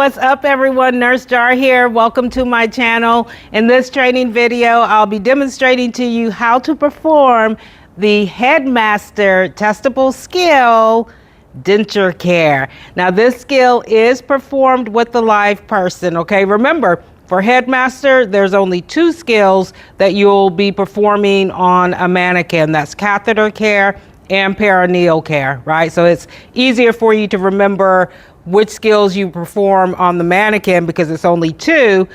what's up everyone? Nurse Jar here. Welcome to my channel. In this training video, I'll be demonstrating to you how to perform the Headmaster testable skill, denture care. Now this skill is performed with the live person, okay? Remember, for Headmaster, there's only two skills that you'll be performing on a mannequin. That's catheter care and perineal care, right? So it's easier for you to remember which skills you perform on the mannequin because it's only two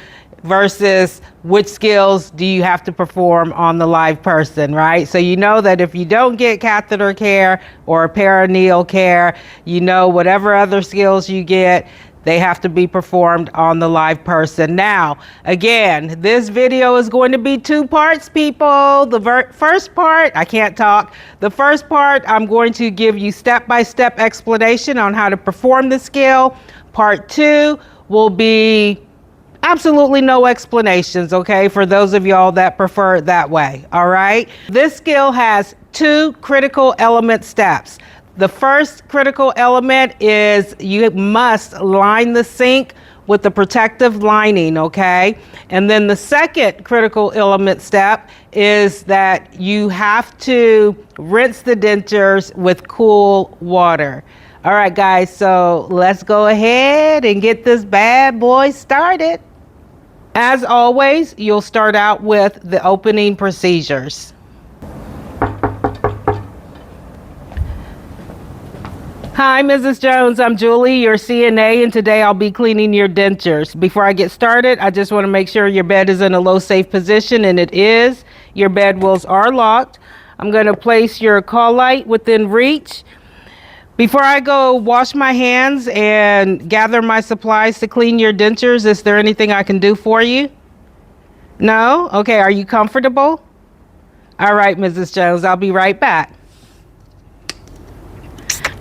versus which skills do you have to perform on the live person, right? So you know that if you don't get catheter care or perineal care, you know whatever other skills you get, they have to be performed on the live person. Now, again, this video is going to be two parts, people. The first part, I can't talk. The first part, I'm going to give you step-by-step explanation on how to perform the skill. Part two will be absolutely no explanations, okay, for those of y'all that prefer it that way, all right? This skill has two critical element steps. The first critical element is you must line the sink with the protective lining, okay? And then the second critical element step is that you have to rinse the dentures with cool water. All right, guys, so let's go ahead and get this bad boy started. As always, you'll start out with the opening procedures. Hi, Mrs. Jones. I'm Julie, your CNA, and today I'll be cleaning your dentures. Before I get started, I just want to make sure your bed is in a low, safe position, and it is. Your bed wheels are locked. I'm going to place your call light within reach. Before I go wash my hands and gather my supplies to clean your dentures, is there anything I can do for you? No? Okay, are you comfortable? All right, Mrs. Jones, I'll be right back.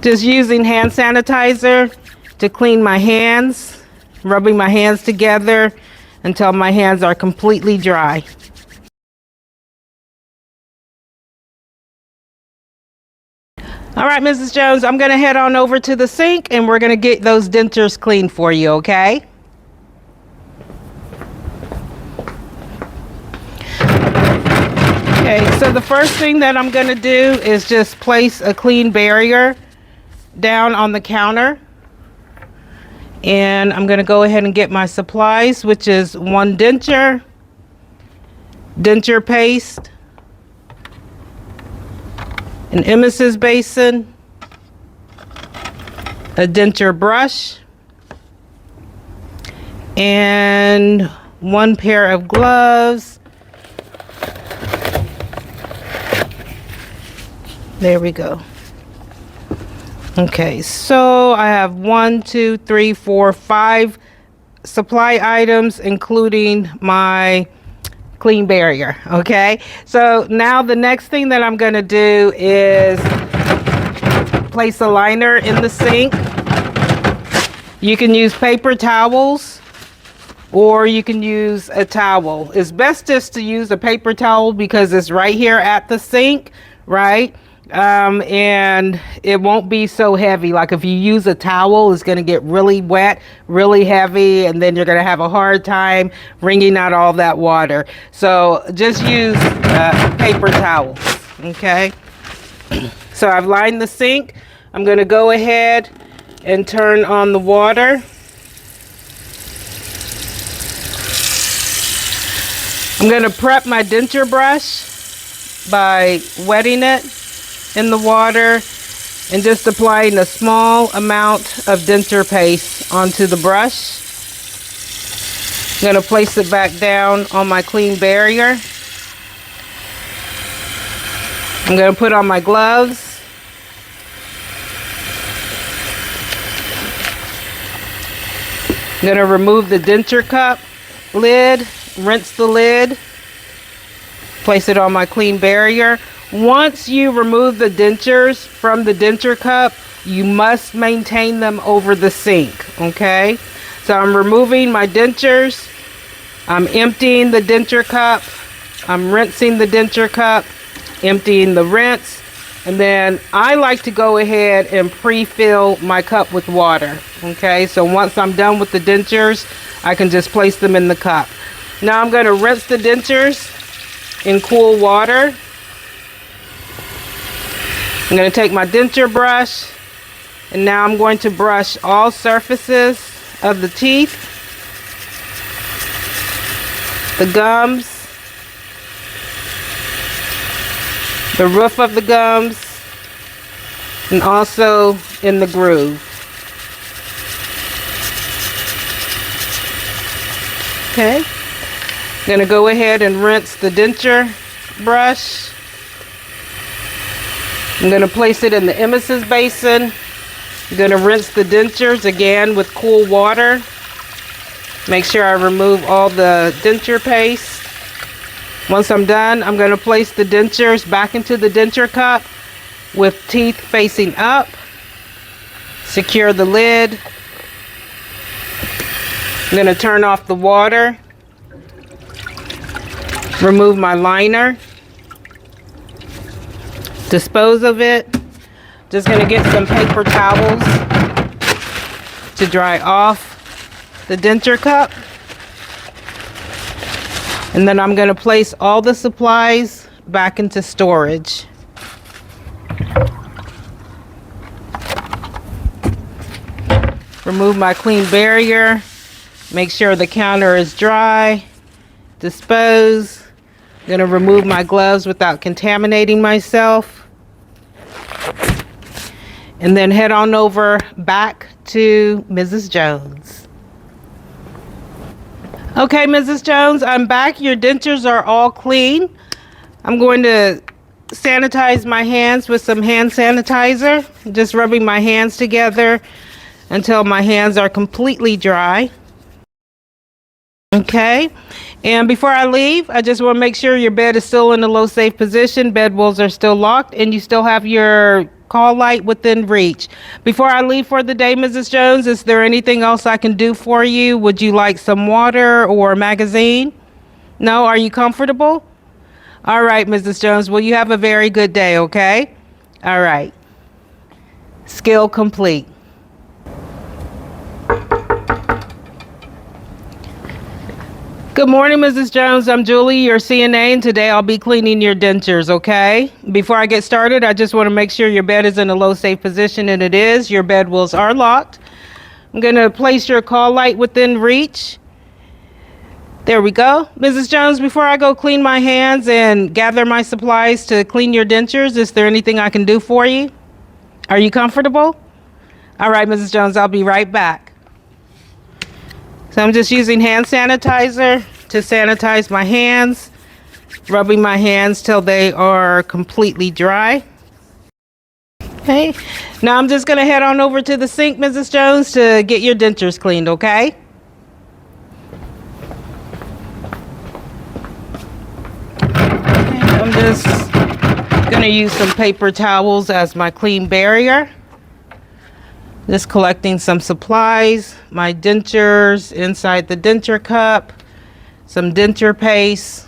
Just using hand sanitizer to clean my hands, rubbing my hands together until my hands are completely dry. All right, Mrs. Jones, I'm going to head on over to the sink and we're going to get those dentures cleaned for you, okay? Okay, so the first thing that I'm going to do is just place a clean barrier down on the counter, and I'm going to go ahead and get my supplies, which is one denture paste, an emesis basin, a denture brush, and one pair of gloves. There we go. Okay, so I have 1, 2, 3, 4, 5 supply items, including my clean barrier. Okay, so now the next thing that I'm going to do is place a liner in the sink. You can use paper towels or you can use a towel. It's best just to use a paper towel because it's right here at the sink, right? And it won't be so heavy. Like if you use a towel, it's going to get really wet, really heavy, and then you're going to have a hard time wringing out all that water. So just use paper towels, okay? So I've lined the sink. I'm going to go ahead and turn on the water. I'm going to prep my denture brush by wetting it in the water and just applying a small amount of denture paste onto the brush. I'm going to place it back down on my clean barrier. I'm going to put on my gloves. I'm going to remove the denture cup lid, rinse the lid, place it on my clean barrier. Once you remove the dentures from the denture cup, you must maintain them over the sink, okay? So I'm removing my dentures, I'm emptying the denture cup, I'm rinsing the denture cup, emptying the rinse, And then I like to go ahead and pre-fill my cup with water. Okay, so once I'm done with the dentures, I can just place them in the cup. Now I'm going to rinse the dentures in cool water. I'm going to take my denture brush, and now I'm going to brush all surfaces of the teeth, the gums, the roof of the gums, and also in the groove. Okay, I'm going to go ahead and rinse the denture brush. I'm going to place it in the emesis basin. I'm going to rinse the dentures again with cool water. Make sure I remove all the denture paste. Once I'm done, I'm going to place the dentures back into the denture cup with teeth facing up. Secure the lid. I'm going to turn off the water. Remove my liner. Dispose of it. Just going to get some paper towels to dry off the denture cup. And then I'm going to place all the supplies back into storage. Remove my clean barrier. Make sure the counter is dry. Dispose. I'm going to remove my gloves without contaminating myself. And then head on over back to Mrs. Jones. Okay, Mrs. Jones, I'm back. Your dentures are all clean. I'm going to sanitize my hands with some hand sanitizer. Just rubbing my hands together until my hands are completely dry. Okay, and before I leave, I just want to make sure your bed is still in a low safe position, bed walls are still locked, and you still have your call light within reach. Before I leave for the day, Mrs. Jones, is there anything else I can do for you? Would you like some water or a magazine? No? Are you comfortable? All right, Mrs. Jones. Well, you have a very good day, okay? All right. Skill complete. Good morning, Mrs. Jones. I'm Julie, your CNA, and today I'll be cleaning your dentures, okay? Before I get started, I just want to make sure your bed is in a low safe position, and it is. Your bed wheels are locked. I'm going to place your call light within reach. There we go. Mrs. Jones, before I go clean my hands and gather my supplies to clean your dentures, is there anything I can do for you? Are you comfortable? All right, Mrs. Jones, I'll be right back. So I'm just using hand sanitizer to sanitize my hands, rubbing my hands till they are completely dry. Okay, now I'm just going to head on over to the sink, Mrs. Jones, to get your dentures cleaned, okay? I'm just going to use some paper towels as my clean barrier. Just collecting some supplies, my dentures inside the denture cup, some denture paste,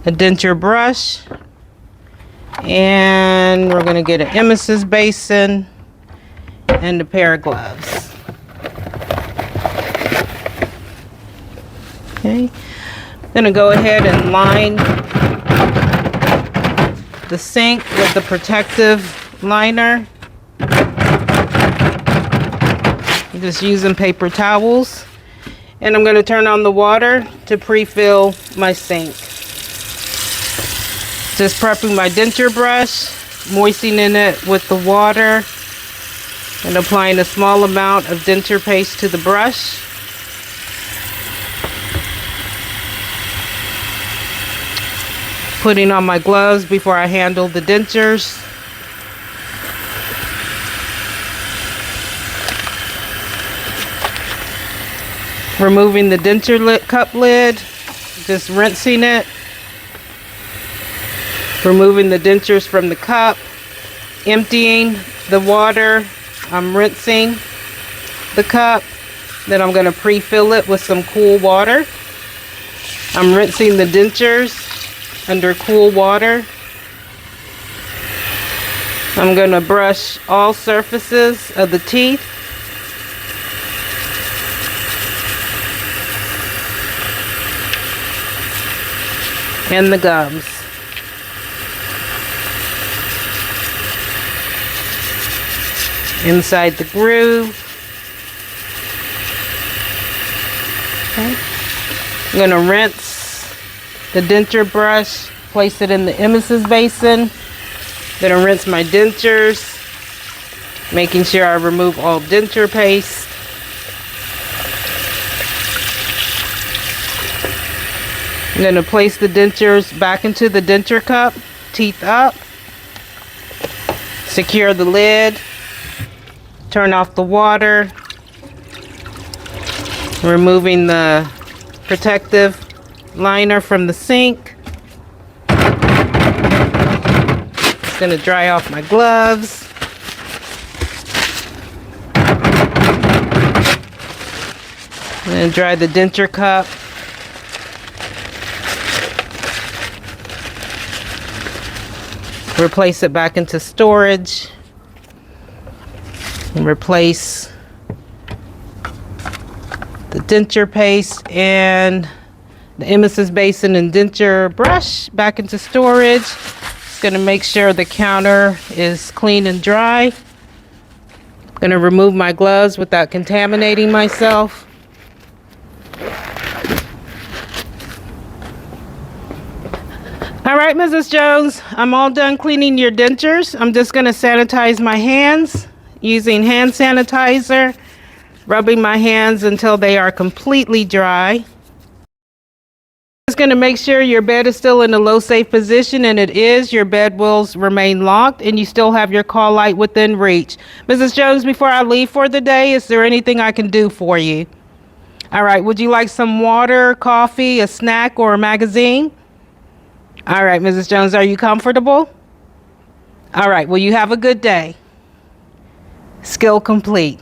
a denture brush, and we're going to get an emesis basin and a pair of gloves. Okay, I'm going to go ahead and line the sink with the protective liner. I'm just using paper towels, and I'm going to turn on the water to pre-fill my sink. Just prepping my denture brush, moistening it with the water, and applying a small amount of denture paste to the brush. Putting on my gloves before I handle the dentures. Removing the denture cup lid, just rinsing it. Removing the dentures from the cup, emptying the water. I'm rinsing the cup. Then I'm going to pre-fill it with some cool water. I'm rinsing the dentures under cool water. I'm going to brush all surfaces of the teeth. And the gums. Inside the groove. Okay. I'm going to rinse the denture brush, place it in the emesis basin. Gonna rinse my dentures, making sure I remove all denture paste. I'm gonna place the dentures back into the denture cup, teeth up, secure the lid, turn off the water, removing the protective liner from the sink. Gonna dry off my gloves. I'm gonna dry the denture cup. Replace it back into storage. And replace the denture paste and the emesis basin and denture brush back into storage. Going to make sure the counter is clean and dry. Going to remove my gloves without contaminating myself. All right, Mrs. Jones, I'm all done cleaning your dentures. I'm just going to sanitize my hands using hand sanitizer, rubbing my hands until they are completely dry. Just going to make sure your bed is still in a low safe position, and it is. Your bed will remain locked and you still have your call light within reach. Mrs. Jones, before I leave for the day, is there anything I can do for you? All right, would you like some water, coffee, a snack, or a magazine? All right, Mrs. Jones, are you comfortable? All right, well, you have a good day. Skill complete.